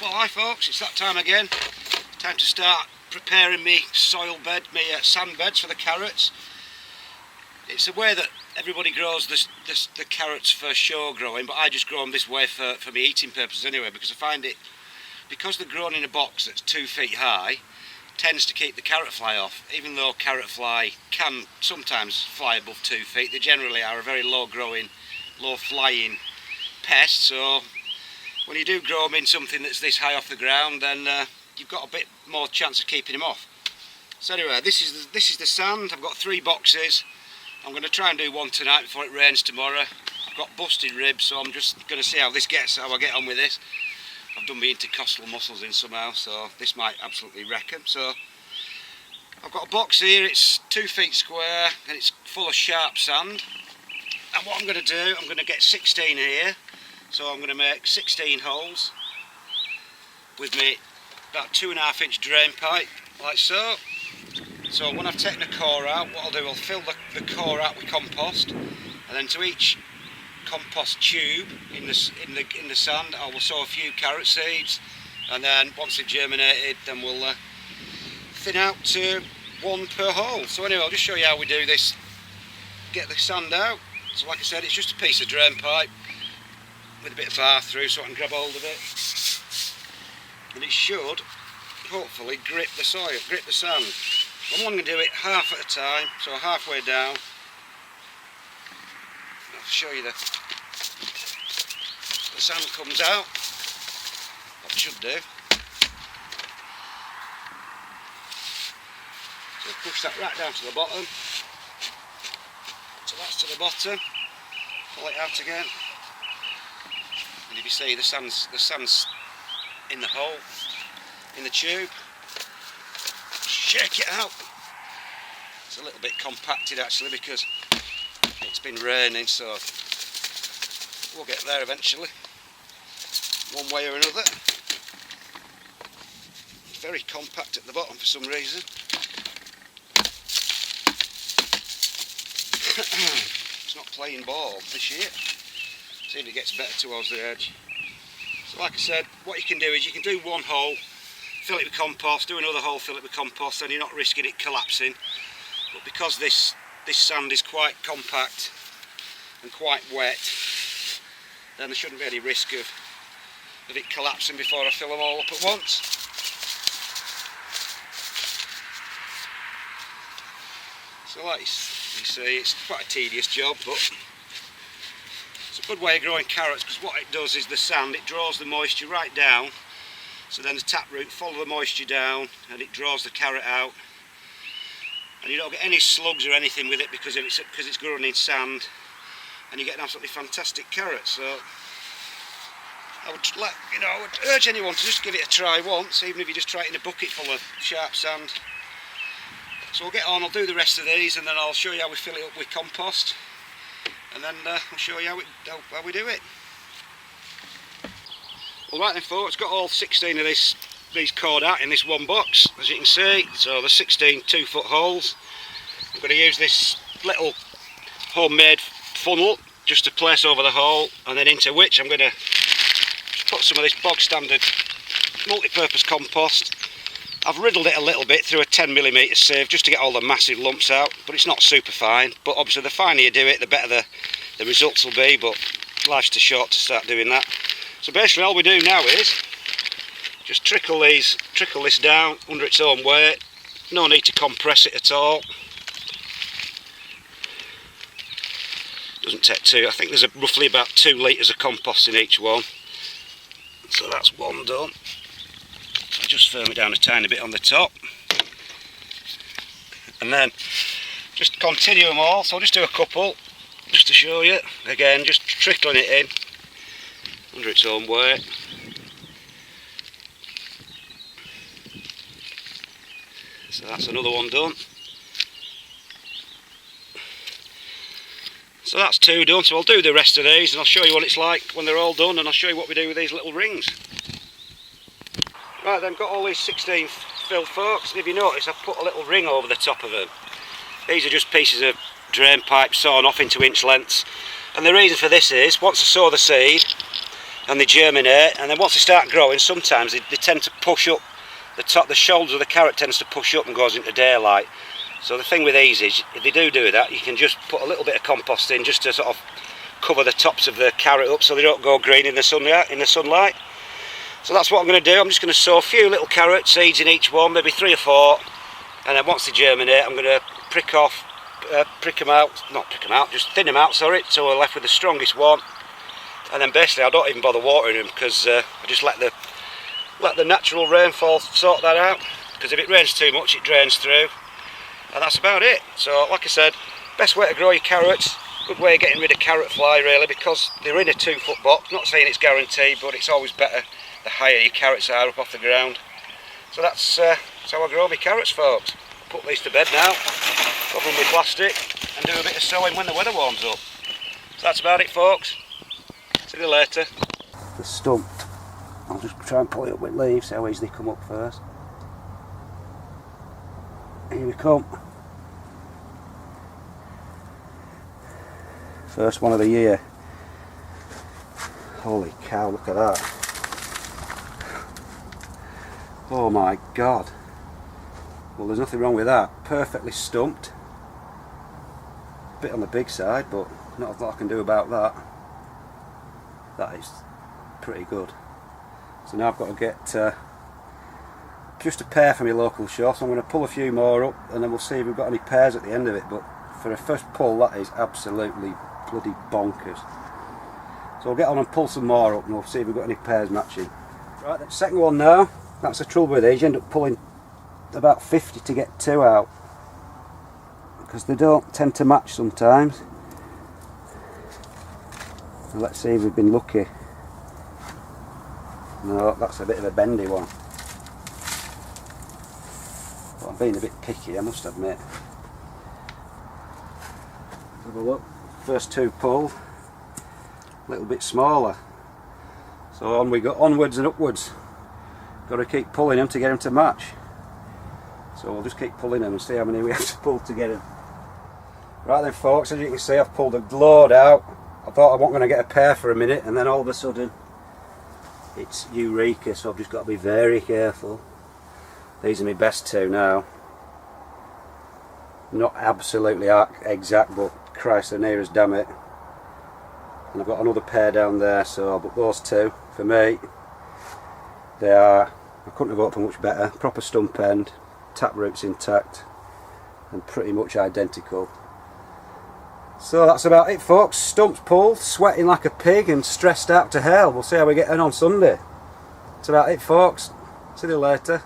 Well, hi folks, it's that time again. Time to start preparing me soil bed, me sand beds for the carrots. It's a way that everybody grows the carrots for show growing, but I just grow them this way for me eating purposes anyway, because I find it, because they're grown in a box that's 2 feet high, tends to keep the carrot fly off. Even though carrot fly can sometimes fly above 2 feet, they generally are a very low growing, low flying pest, so when you do grow them in something that's this high off the ground, then you've got a bit more chance of keeping them off. So anyway, this is the sand. I've got 3 boxes. I'm going to try and do one tonight before it rains tomorrow. I've got busted ribs, so I'm just going to see how I get on with this. I've done my intercostal muscles in somehow, so this might absolutely wreck them. So I've got a box here. It's 2 feet square and it's full of sharp sand. And what I'm going to do, I'm going to get 16 here. So I'm going to make 16 holes with me about 2.5 inch drain pipe, like so. So when I've taken the core out, what I'll do, I'll fill the core out with compost, and then to each compost tube in the sand, I will sow a few carrot seeds, and then once they've germinated, then we'll thin out to 1 per hole. So anyway, I'll just show you how we do this. Get the sand out. So like I said, it's just a piece of drain pipe with a bit of bar through so I can grab hold of it, and it should hopefully grip the soil, grip the sand. I'm going to do it half at a time, so halfway down. I'll show you the sand comes out, what it should do. So push that right down to the bottom, so that's to the bottom, pull it out again. And if you see the sand's in the hole, in the tube, shake it out. It's a little bit compacted actually because it's been raining, so we'll get there eventually, one way or another. It's very compact at the bottom for some reason. It's not playing ball this year. See if it gets better towards the edge. So like I said, what you can do is you can do 1 hole, fill it with compost, do another hole, fill it with compost, then you're not risking it collapsing. But because this sand is quite compact and quite wet, then there shouldn't be any risk of it collapsing before I fill them all up at once. So like you see, it's quite a tedious job, but it's a good way of growing carrots, because what it does is the sand, it draws the moisture right down, so then the taproot follow the moisture down and it draws the carrot out, and you don't get any slugs or anything with it because it's grown in sand, and you get an absolutely fantastic carrot. So I would urge anyone to just give it a try once, even if you just try it in a bucket full of sharp sand. So we'll get on, I'll do the rest of these, and then I'll show you how we fill it up with compost, and then I'll show you how we do it. Well, right then folks, got all 16 of these cored out in this one box, as you can see. So there's 16 2-foot holes. I'm going to use this little homemade funnel just to place over the hole, and then into which I'm going to put some of this bog standard multi-purpose compost. I've riddled it a little bit through a 10mm sieve just to get all the massive lumps out, but it's not super fine. But obviously the finer you do it, the better the results will be, but life's too short to start doing that. So basically all we do now is just trickle this down under its own weight. No need to compress it at all. Doesn't take two. I think there's roughly about 2 litres of compost in each one. So that's one done. So just firm it down a tiny bit on the top. And then just continue them all. So I'll just do a couple just to show you. Again, just trickling it in under its own weight. So that's another one done. So that's 2 done, so I'll do the rest of these and I'll show you what it's like when they're all done, and I'll show you what we do with these little rings. Right then, got all these 16 filled folks, and if you notice I've put a little ring over the top of them. These are just pieces of drain pipe sawn off into inch lengths, and the reason for this is once I sow the seed, and they germinate, and then once they start growing, sometimes they tend to push up the top. The shoulders of the carrot tends to push up and goes into daylight. So the thing with these is, if they do that, you can just put a little bit of compost in just to sort of cover the tops of the carrot up so they don't go green in the sunlight. So that's what I'm going to do. I'm just going to sow a few little carrot seeds in each one, maybe 3 or 4, and then once they germinate, I'm going to prick them out, just thin them out, sorry, so we're left with the strongest one. And then basically I don't even bother watering them, because I just let the natural rainfall sort that out, because if it rains too much it drains through, and that's about it. So like I said, best way to grow your carrots, good way of getting rid of carrot fly really, because they're in a 2-foot box. Not saying it's guaranteed, but it's always better the higher your carrots are up off the ground. So that's how I grow my carrots, folks. Put these to bed now, cover them with plastic, and do a bit of sowing when the weather warms up. So that's about it, folks. See you later. The stump, I'll just try and pull it up with leaves, see how easy they come up first. Here we come. First one of the year. Holy cow, look at that. Oh my god. Well, there's nothing wrong with that. Perfectly stumped. Bit on the big side, but not a lot I can do about that. That is pretty good. So now I've got to get just a pair from your local shop. So I'm going to pull a few more up, and then we'll see if we've got any pairs at the end of it. But for a first pull, that is absolutely bloody bonkers. So we'll get on and pull some more up, and we'll see if we've got any pairs matching. Right, the second one now. That's the trouble with these. You end up pulling about 50 to get 2 out, because they don't tend to match sometimes. So let's see if we've been lucky. No, that's a bit of a bendy one. Well, I'm being a bit picky, I must admit. Have a look. First 2 pulled, a little bit smaller. So on we go, onwards and upwards. Got to keep pulling them to get them to match. So we'll just keep pulling them and see how many we have to pull to get them. Right then, folks, as you can see, I've pulled a load out. I thought I wasn't going to get a pair for a minute, and then all of a sudden it's eureka, so I've just got to be very careful. These are my best 2 now. Not absolutely exact, but Christ, they're near as damn it. And I've got another pair down there, so but those 2 for me, they are, I couldn't have hoped for much better. Proper stump end, tap roots intact, and pretty much identical. So that's about it, folks. Stumps pulled, sweating like a pig and stressed out to hell. We'll see how we get on Sunday. That's about it, folks. See you later.